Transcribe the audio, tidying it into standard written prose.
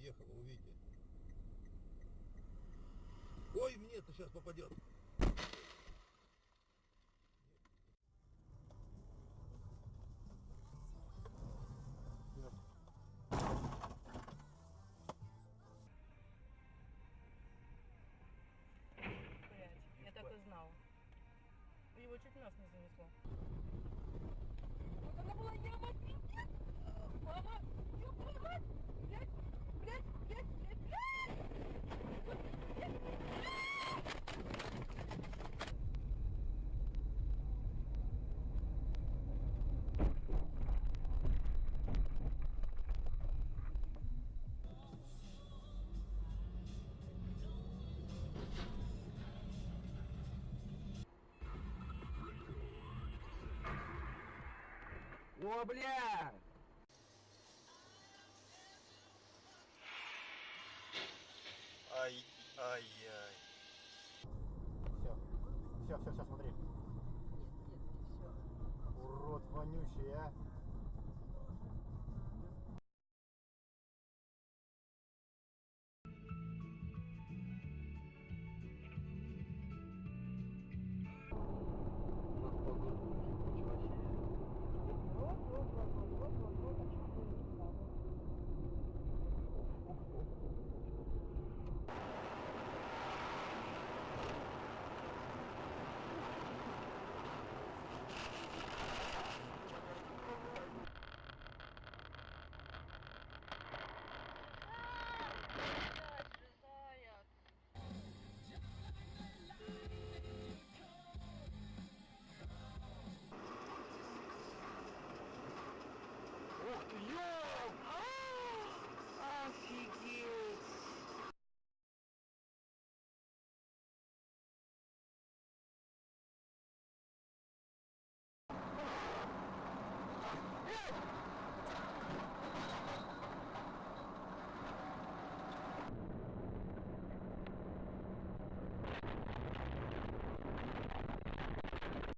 Ехал, увидите. Ой, мне-то сейчас попадет. Я так и знала. Его чуть нас не занесло. Вот она была яма, пиздец! Мама! Ёбаный! Блядь! Блядь! Блядь! Блядь! О, бля! Ай-ай-ай. Все, смотри. Нет, не все. Урод вонючий, а. Ух ты, ёп! Офигеть!